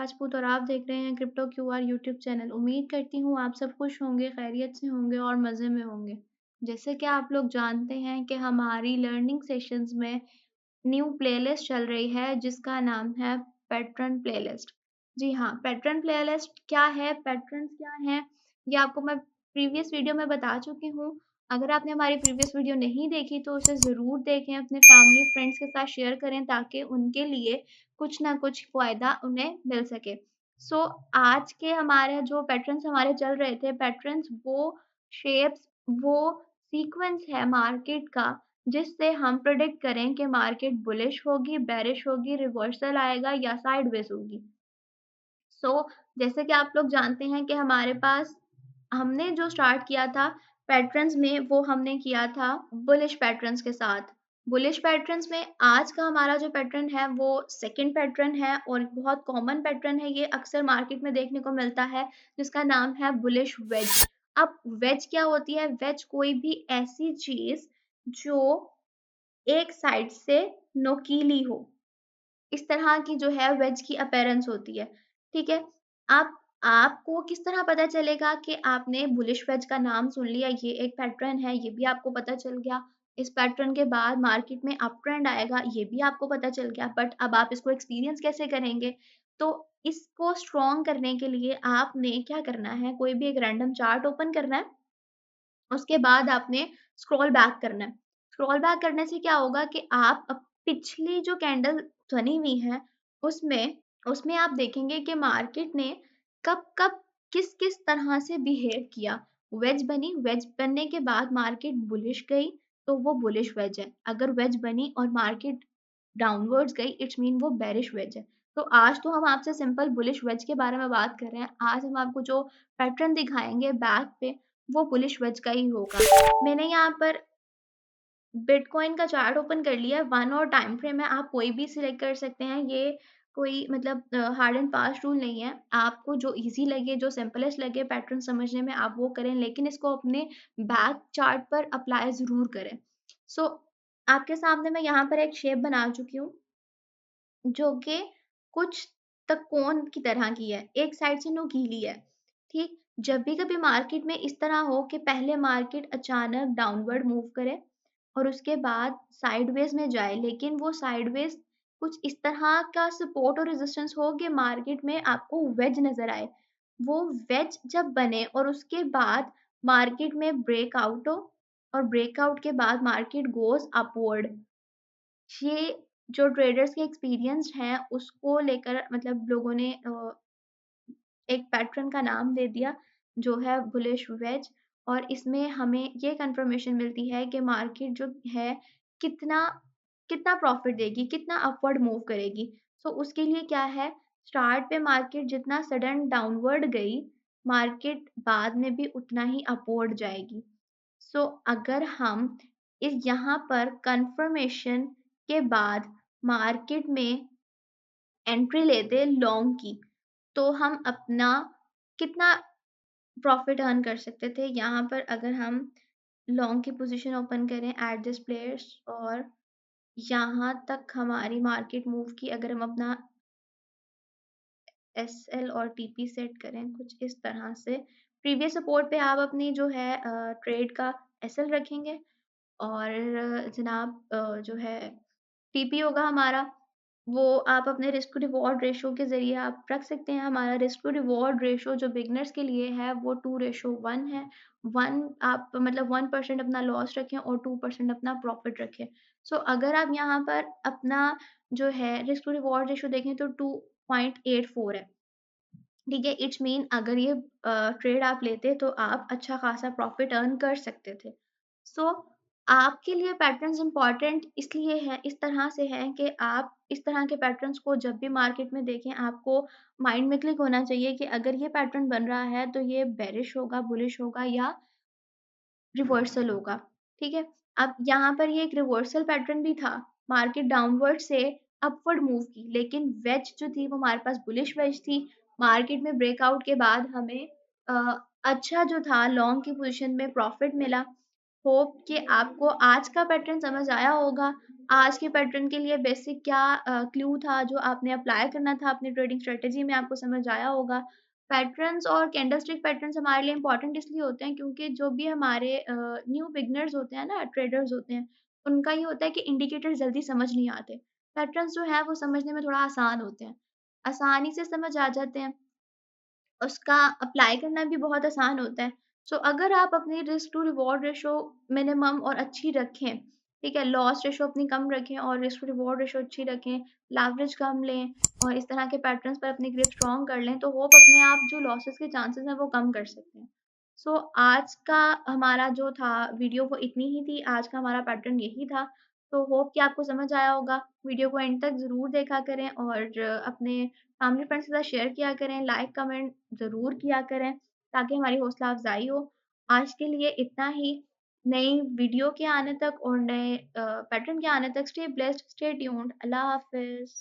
राजपूत और आप देख रहे हैं क्रिप्टो क्यूआर यूट्यूब चैनल। उम्मीद करती हूँ आप सब खुश होंगे, खैरियत से होंगे और मज़े में होंगे। जैसे कि आप लोग जानते हैं कि हमारी लर्निंग सेशंस में न्यू प्लेलिस्ट चल रही है जिसका नाम है पैट्रन प्लेलिस्ट। जी हाँ, पैट्रन प्लेलिस्ट क्या है, पैट्रन्स क्या हैं, ये आपको मैं प्रीवियस वीडियो में बता चुकी हूँ। अगर आपने हमारी प्रीवियस वीडियो नहीं देखी तो उसे ज़रूर देखें, अपने फैमिली फ्रेंड्स के साथ शेयर करें ताकि उनके लिए कुछ ना कुछ फ़ायदा उन्हें मिल सके। सो आज के हमारे जो पैटर्न्स हमारे चल रहे थे, पैटर्न्स वो शेप्स, वो सीक्वेंस है मार्केट का जिससे हम प्रेडिक्ट करें कि मार्केट बुलिश होगी, बेरिश होगी, रिवर्सल आएगा या साइडवेज होगी। जैसे कि आप लोग जानते हैं कि हमारे पास हमने जो स्टार्ट किया था पैटर्न्स में वो हमने किया था बुलिश पैटर्न्स के साथ। बुलिश पैटर्न्स में आज का हमारा जो पैटर्न है वो सेकंड पैटर्न है और बहुत कॉमन पैटर्न है, ये अक्सर मार्केट में देखने को मिलता है जिसका नाम है बुलिश वेज। अब वेज क्या होती है? वेज कोई भी ऐसी चीज़ जो एक साइड से नोकीली हो। इस तरह की जो है वेज की अपीयरेंस होती है, ठीक है? अब आपको किस तरह पता चलेगा कि आपने बुलिश वेज का नाम सुन लिया, ये एक पैटर्न है, ये भी आपको पता चल गया। इस पैटर्न के बाद मार्केट में अप ट्रेंड आएगा, ये भी आपको पता चल गया। बट अब आप इसको एक्सपीरियंस कैसे करेंगे? तो इसको स्ट्रॉन्ग करने के लिए आपने क्या करना है, कोई भी एक रैंडम चार्ट ओपन करना है, उसके बाद आपने स्क्रॉल बैक करना है। स्क्रॉल बैक करने से क्या होगा कि आप पिछली जो कैंडल बनी हुई है, उसमें उसमें आप देखेंगे कि मार्केट ने कब-कब, किस-किस तरह से बिहेव किया। वेज बनी, वेज बनने के बाद मार्केट बुलिश गई, तो वो बुलिश वेज है। अगर वेज बनी और मार्केट डाउनवर्ड्स गई, इट्स मीन वो बेरिश वेज है। तो आज तो हम आपसे सिंपल बुलिश वेज के बारे में बात कर रहे हैं। आज हम आपको जो पैटर्न दिखाएँगे बैक पे, वो बुलिश वेज का ही होगा। मैंने यहाँ पर बिटकॉइन का चार्ट ओपन कर लिया है, 1 और टाइम फ्रेम है, आप कोई भी सिलेक्ट कर सकते हैं। ये कोई मतलब हार्ड एंड फास्ट रूल नहीं है। आपको जो ईज़ी लगे, जो सिंपलेस्ट लगे पैटर्न समझने में आप वो करें, लेकिन इसको अपने बैक चार्ट पर अप्लाई ज़रूर करें। सो आपके सामने मैं यहाँ पर एक शेप बना चुकी हूँ। जो कि कुछ त्रिकोण की तरह की है, एक साइड से नुकीली है, ठीक? जब भी कभी मार्केट में इस तरह हो कि पहले मार्केट अचानक डाउनवर्ड मूव करे और उसके बाद साइडवेज़ में जाए, लेकिन वो साइडवेज़ कुछ इस तरह का सपोर्ट और रेजिस्टेंस हो कि मार्केट में आपको वेज नज़र आए। वो वेज जब बने और उसके बाद मार्केट में ब्रेकआउट हो और ब्रेकआउट के बाद मार्केट गोज़ अपवर्ड, ये जो ट्रेडर्स के एक्सपीरियंस्ड हैं, उसको लेकर मतलब लोगों ने एक पैटर्न का नाम दे दिया, जो है बुलिश वेज। और इसमें हमें ये कन्फर्मेशन मिलती है कि मार्केट जो है, कितना कितना प्रॉफ़िट देगी, कितना अपवर्ड मूव करेगी। सो उसके लिए क्या है, स्टार्ट पे मार्केट जितना सडन डाउनवर्ड गई, मार्केट बाद में भी उतना ही अपवर्ड जाएगी। सो अगर हम इस यहाँ पर कन्फर्मेशन के बाद मार्केट में एंट्री लेते लॉन्ग की, तो हम अपना कितना प्रॉफ़िट अर्न कर सकते थे। यहाँ पर अगर हम लॉन्ग की पोज़ीशन ओपन करें एट दिस प्लेस और यहाँ तक हमारी मार्केट मूव की, अगर हम अपना एसएल और टीपी सेट करें कुछ इस तरह से, प्रीवियस सपोर्ट पे आप अपनी जो है ट्रेड का एसएल रखेंगे और जनाब जो है टीपी होगा हमारा, वो आप अपने रिस्क टू रिवॉर्ड रेशियो के ज़रिए आप रख सकते हैं। हमारा रिस्क टू रिवॉर्ड रेशियो जो बिगिनर्स के लिए है वो 2:1 है। 1 आप मतलब 1% अपना लॉस रखें और 2% अपना प्रॉफ़िट रखें। सो अगर आप यहाँ पर अपना जो है रिस्क टू रिवॉर्ड रेशियो देखें तो 2.84 है। ठीक है? इट्स मीन अगर ये ट्रेड आप लेते तो आप अच्छा खासा प्रॉफ़िट अर्न कर सकते थे। सो आपके लिए पैटर्न्स इम्पोर्टेंट इसलिए है, इस तरह से हैं कि आप इस तरह के पैटर्न्स को जब भी मार्केट में देखें, आपको माइंड में क्लिक होना चाहिए कि अगर ये पैटर्न बन रहा है, तो ये बेरिश होगा, बुलिश होगा या रिवर्सल होगा, ठीक है? अब यहाँ पर ये एक रिवर्सल पैटर्न भी था, मार्केट डाउनवर्ड से अपवर्ड मूव की, लेकिन वेज जो थी वो हमारे पास बुलिश वेज थी। मार्केट में ब्रेकआउट के बाद हमें अ, अच्छा जो था लॉन्ग की पोज़ीशन में प्रॉफ़िट मिला। होप कि आपको आज का पैटर्न समझ आया होगा। आज के पैटर्न के लिए बेसिक क्या क्लू था जो आपने अप्लाई करना था अपनी ट्रेडिंग स्ट्रेटजी में, आपको समझ आया होगा। पैटर्न्स और कैंडलस्टिक पैटर्न्स हमारे लिए इम्पोर्टेंट इसलिए होते हैं क्योंकि जो भी हमारे न्यू बिगिनर्स होते हैं ना, ट्रेडर्स होते हैं, उनका ये होता है कि इंडिकेटर जल्दी समझ नहीं आते। पैटर्न्स जो है वो समझने में थोड़ा आसान होते हैं, आसानी से समझ आ जाते हैं। उसका अप्लाई करना भी बहुत आसान होता है। सो अगर आप अपनी risk to reward ratio minimum और अच्छी रखें, ठीक है? लॉस रेशियो अपनी कम रखें और रिस्क टू रिवॉर्ड रेशियो अच्छी रखें, लेवरेज कम लें और इस तरह के पैटर्न्स पर अपनी ग्रिप स्ट्रॉन्ग कर लें, तो होप अपने आप जो लॉसेस के चांसेस हैं, वो कम कर सकते हैं। सो आज का हमारा जो था वीडियो वो इतनी ही थी, आज का हमारा पैटर्न यही था। तो होप कि आपको समझ आया होगा। वीडियो को एंड तक ज़रूर देखा करें और अपने फैमिली फ्रेंड्स के साथ शेयर किया करें, लाइक कमेंट ज़रूर किया करें ताकि हमारी हौसला अफ़ज़ाई हो। आज के लिए इतना ही, नई वीडियो के आने तक और नए पैटर्न के आने तक स्टे ब्लेस्ड, स्टे ट्यून्ड। अल्लाह हाफ़िज़।